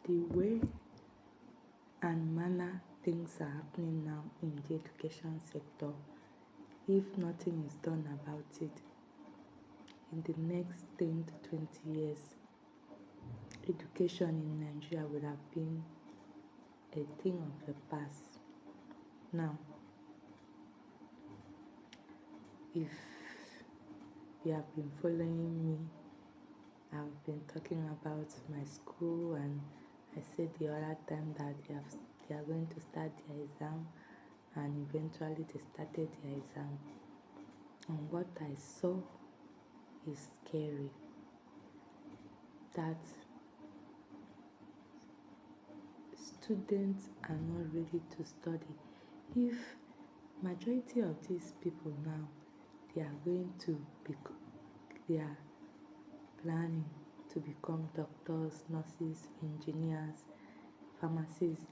the way and manner things are happening now in the education sector, if nothing is done about it, in the next 10 to 20 years, education in Nigeria would have been a thing of the past. Now, if you have been following me, I've been talking about my school, and I said the other time that they are going to start their exam, and eventually they started their exam. And what I saw is scary. That students are not ready to study. If majority of these people now, they are planning to become doctors, nurses, engineers, pharmacists,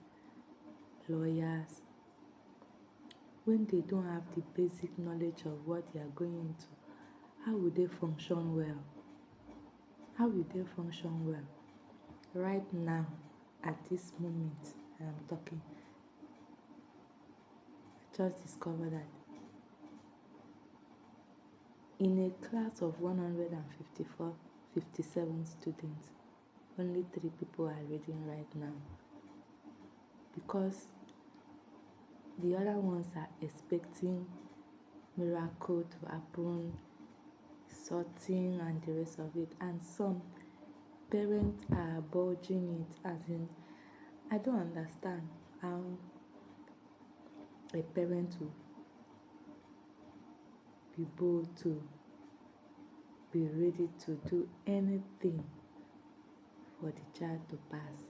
lawyers, when they don't have the basic knowledge of what they are going into, how will they function well? How will they function well? Right now, at this moment I am talking, I just discovered that in a class of 57 students, only 3 people are reading right now, because the other ones are expecting miracle to happen, sorting and the rest of it, and some parents are budging it, as in, I don't understand how a parent will be bold to be ready to do anything for the child to pass.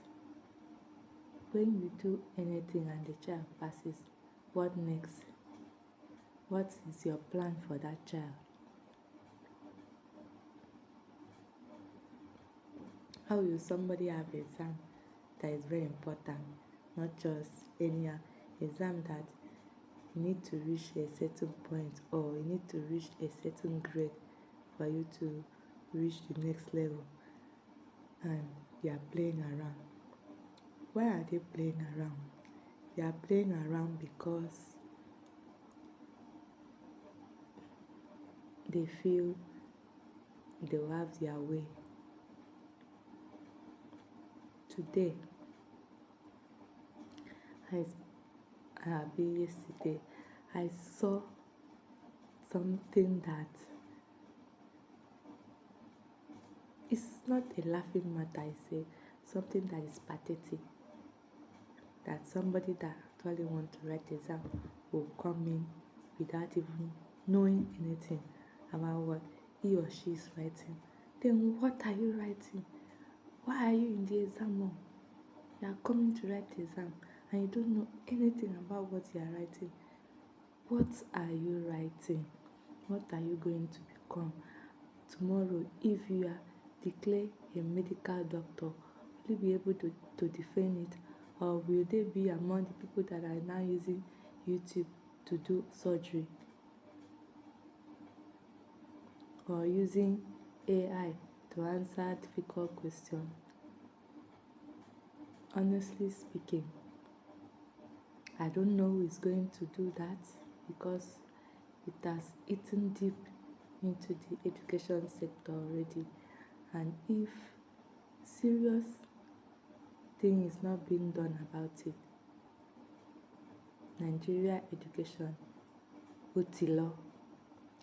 When you do anything and the child passes, what next? What is your plan for that child? How will somebody have an exam that is very important, not just any exam that you need to reach a certain point, or you need to reach a certain grade for you to reach the next level, and you are playing around? Why are they playing around? They are playing around because they feel they will have their way. Today, yesterday, I saw something that is not a laughing matter. I say something that is pathetic. That somebody that actually wants to write exam will come in without even knowing anything about what he or she is writing. Then what are you writing? Why are you in the exam hall? You are coming to write the exam and you don't know anything about what you are writing. What are you writing? What are you going to become tomorrow? If you are declared a medical doctor, will you be able to defend it? Or will they be among the people that are now using YouTube to do surgery, or using AI to answer difficult questions? Honestly speaking, I don't know who is going to do that, because it has eaten deep into the education sector already. And if serious thing is not being done about it, Nigeria education utilo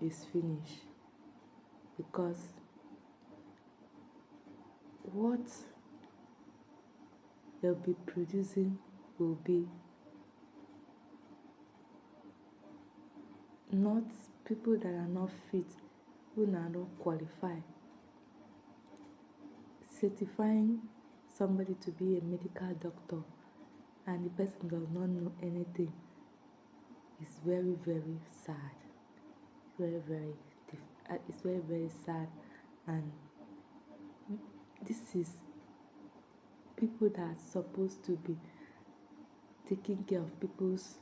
is finished, because what they'll be producing will be not people that are not fit, who are not qualified. Certifying somebody to be a medical doctor and the person does not know anything is very, very sad. It's very, very sad. And this is people that are supposed to be taking care of people's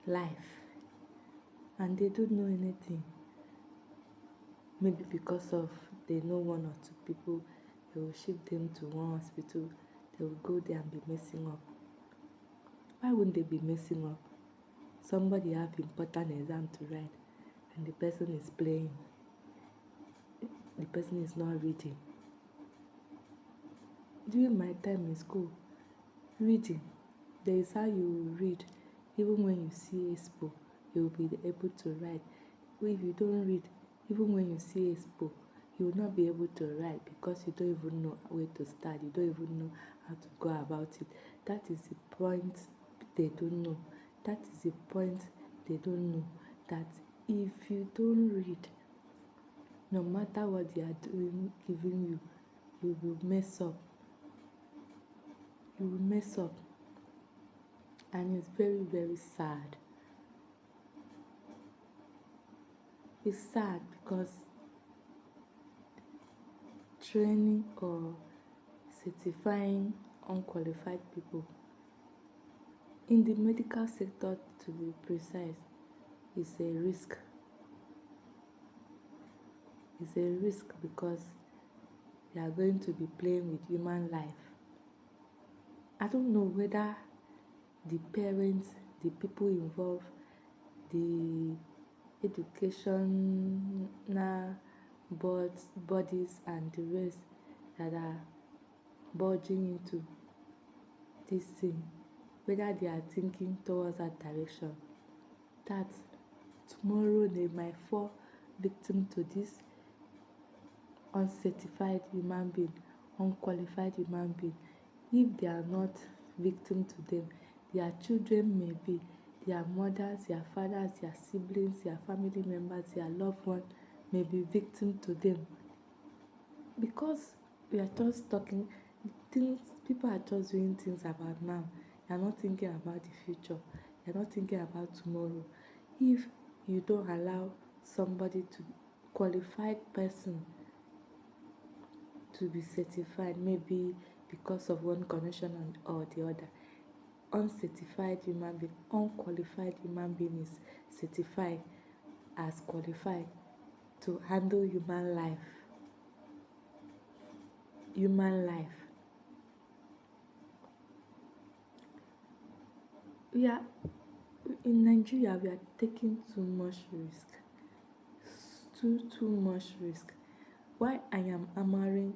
life, and they don't know anything. Maybe because of they know one or two people, they will ship them to one hospital, they will go there and be messing up. Why wouldn't they be messing up? Somebody have important exam to write and the person is playing. The person is not reading. During my time in school, reading, there is how you read. Even when you see expo, you will be able to write. If you don't read, even when you see expo, you will not be able to write because you don't even know where to start. You don't even know how to go about it. That is the point they don't know. That is the point they don't know. That if you don't read, no matter what they are doing, giving you, you will mess up. You will mess up. And it's very, very sad. It's sad because training or certifying unqualified people in the medical sector, to be precise, is a risk. It's a risk because they are going to be playing with human life. I don't know whether the parents, the people involved, the educational bodies and the rest that are budging into this thing, whether they are thinking towards that direction, that tomorrow they might fall victim to this uncertified human being, unqualified human being. If they are not victim to them, their children may be, their mothers, their fathers, their siblings, their family members, their loved ones may be victim to them. Because we are just talking things, people are just doing things about now. They are not thinking about the future. They are not thinking about tomorrow. If you don't allow somebody to qualified person to be certified, maybe because of one connection or the other, uncertified human being, unqualified human being is certified as qualified to handle human life. Human life. We are in Nigeria. We are taking too much risk. Too much risk. Why I am hammering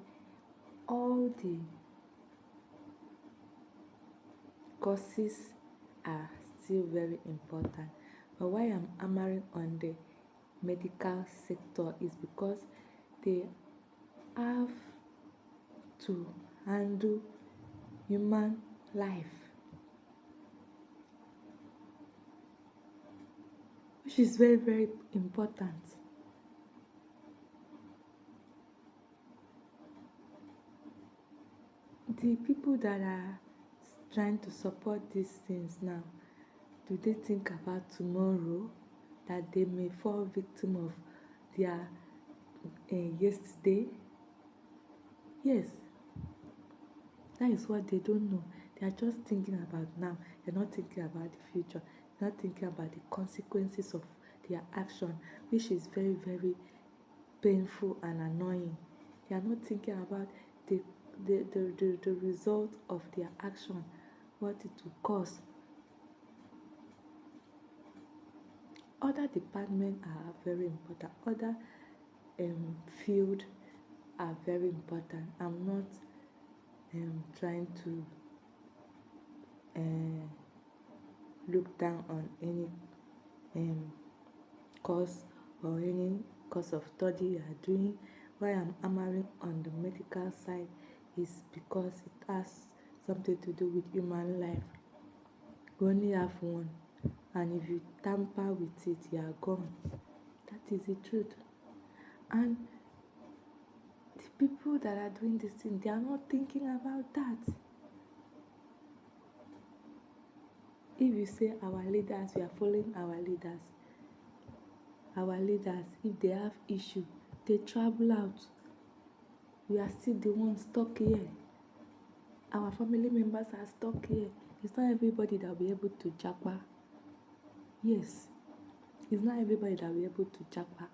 all the courses are still very important, but why I'm hammering on the medical sector is because they have to handle human life, which is very, very important. The people that are trying to support these things now, do they think about tomorrow, that they may fall victim of their yesterday? Yes, that is what they don't know. They are just thinking about now. They're not thinking about the future. They're not thinking about the consequences of their action, which is very, very painful and annoying. They are not thinking about the result of their action, what it will cause. Other departments are very important. Other field are very important. I'm not trying to look down on any course or any course of study you are doing. Why I'm hammering on the medical side is because it has something to do with human life. We only have one, and if you tamper with it, you are gone. That is the truth. And the people that are doing this thing, they are not thinking about that. If you say our leaders, we are following our leaders. Our leaders, if they have issue, they travel out. We are still the ones stuck here. Our family members are stuck here. It's not everybody that will be able to japa. Yes, it's not everybody that will be able to japa.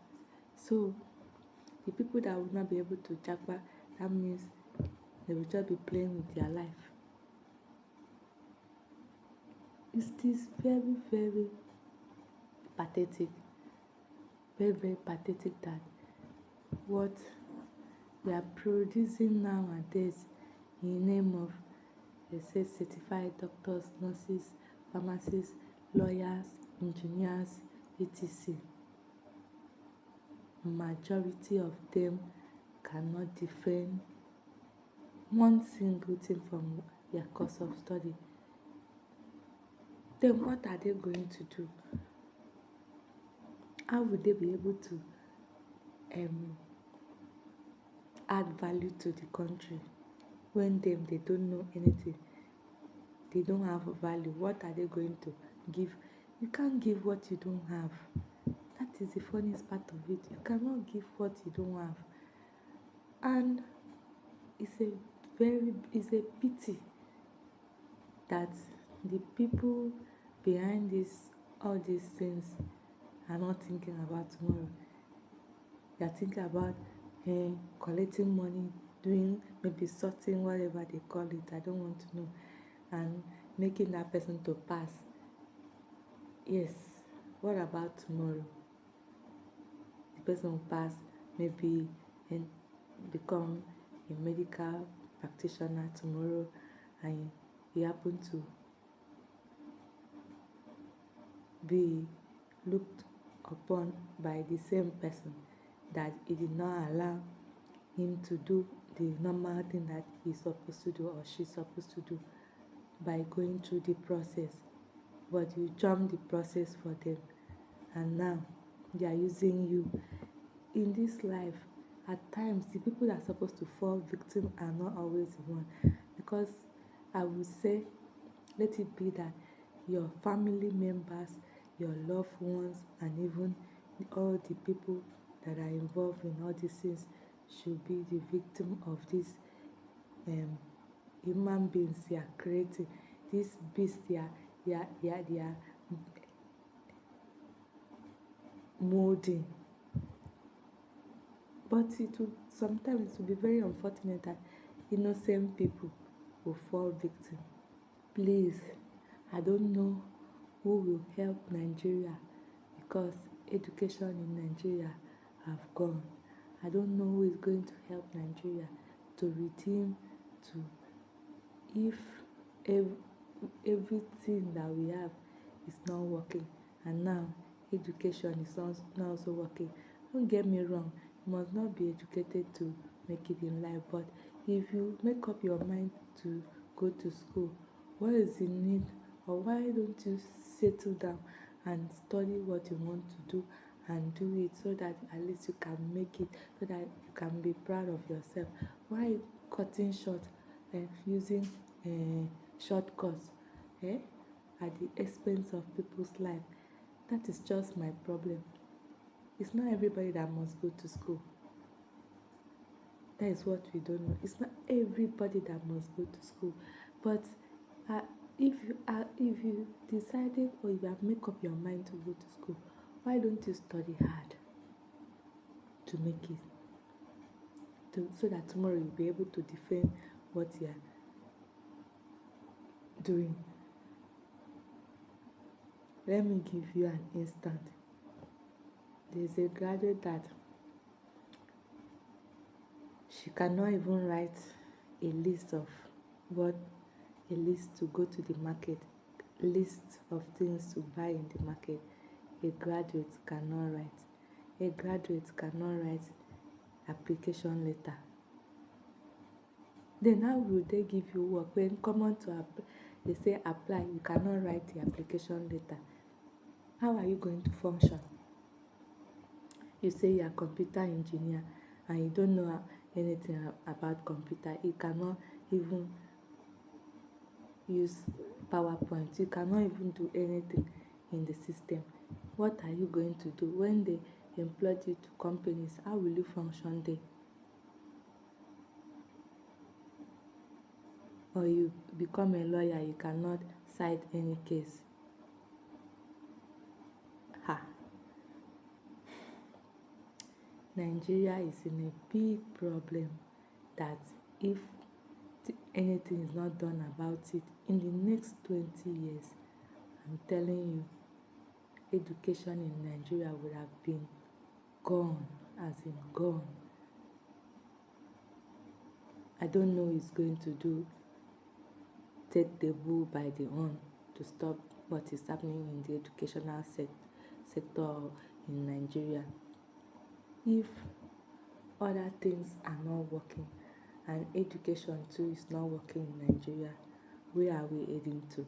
So, the people that will not be able to japa, that means they will just be playing with their life. It's this very, very pathetic, very, very pathetic that what we are producing nowadays in the name of, they say, certified doctors, nurses, pharmacists, lawyers, engineers, etc. Majority of them cannot defend one single thing from their course of study. Then what are they going to do? How would they be able to add value to the country when they don't know anything? They don't have a value. What are they going to give? You can't give what you don't have. That is the funniest part of it. You cannot give what you don't have. And it's a pity that the people behind all these things are not thinking about tomorrow. They are thinking about collecting money, doing maybe sorting, whatever they call it, I don't want to know, and making that person to pass. Yes, what about tomorrow? The person will pass, maybe, and become a medical practitioner tomorrow, and he happen to be looked upon by the same person that he did not allow him to do the normal thing that he's supposed to do or she's supposed to do by going through the process. But you jump the process for them, and now they are using you. In this life, at times the people that are supposed to fall victim are not always the one, because I would say, let it be that your family members, your loved ones, and even all the people that are involved in all these things should be the victim of these human beings they are creating, these beasts they are molding. But sometimes it will be very unfortunate that innocent people will fall victim. Please, I don't know who will help Nigeria, because education in Nigeria have gone. I don't know who is going to help Nigeria to redeem, to, if everything that we have is not working, and now education is not also working. Don't get me wrong, you must not be educated to make it in life, but if you make up your mind to go to school, what is the need, or why don't you settle down and study what you want to do and do it, so that at least you can make it, so that you can be proud of yourself? Why cutting short and using shortcuts at the expense of people's life? That is just my problem. It's not everybody that must go to school. That is what we don't know. It's not everybody that must go to school. But if you decided, or you have made up your mind to go to school, why don't you study hard to make it, so that tomorrow you'll be able to defend what you are doing? Let me give you an instant. There's a graduate that she cannot even write a list to go to the market, list of things to buy in the market. A graduate cannot write. A graduate cannot write application letter. Then how will they give you work when common to apply? They say apply, you cannot write the application letter. How are you going to function? You say you are a computer engineer and you don't know anything about computer. You cannot even use PowerPoint. You cannot even do anything in the system. What are you going to do when they employ you to companies? How will you function there? Or you become a lawyer, you cannot cite any case. Nigeria is in a big problem that if anything is not done about it, in the next 20 years, I'm telling you, education in Nigeria would have been gone, as in gone. I don't know who's going to take the bull by the horn to stop what is happening in the educational sector in Nigeria. If other things are not working and education too is not working in Nigeria, where are we heading to?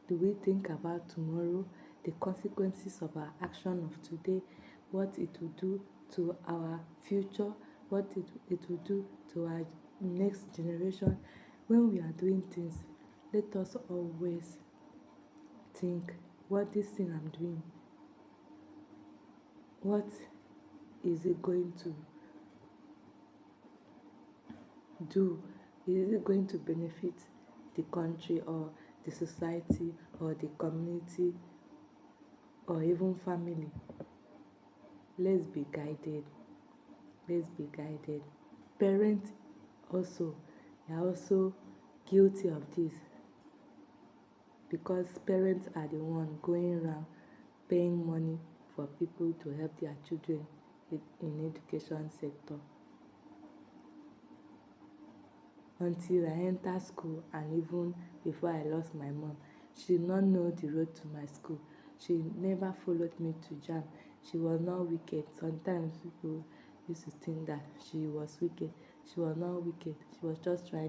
Do we think about tomorrow, the consequences of our action of today, what it will do to our future, what it will do to our next generation? When we are doing things, let us always think, what this thing I'm doing, what is it going to do? Is it going to benefit the country or the society or the community or even family? Let's be guided. Let's be guided. Parents also, they are also guilty of this, because parents are the one going around paying money for people to help their children in education sector. Until I enter school, and even before I lost my mom, she did not know the road to my school. She never followed me to jam. She was not wicked. Sometimes people used to think that she was wicked. She was not wicked. She was just trying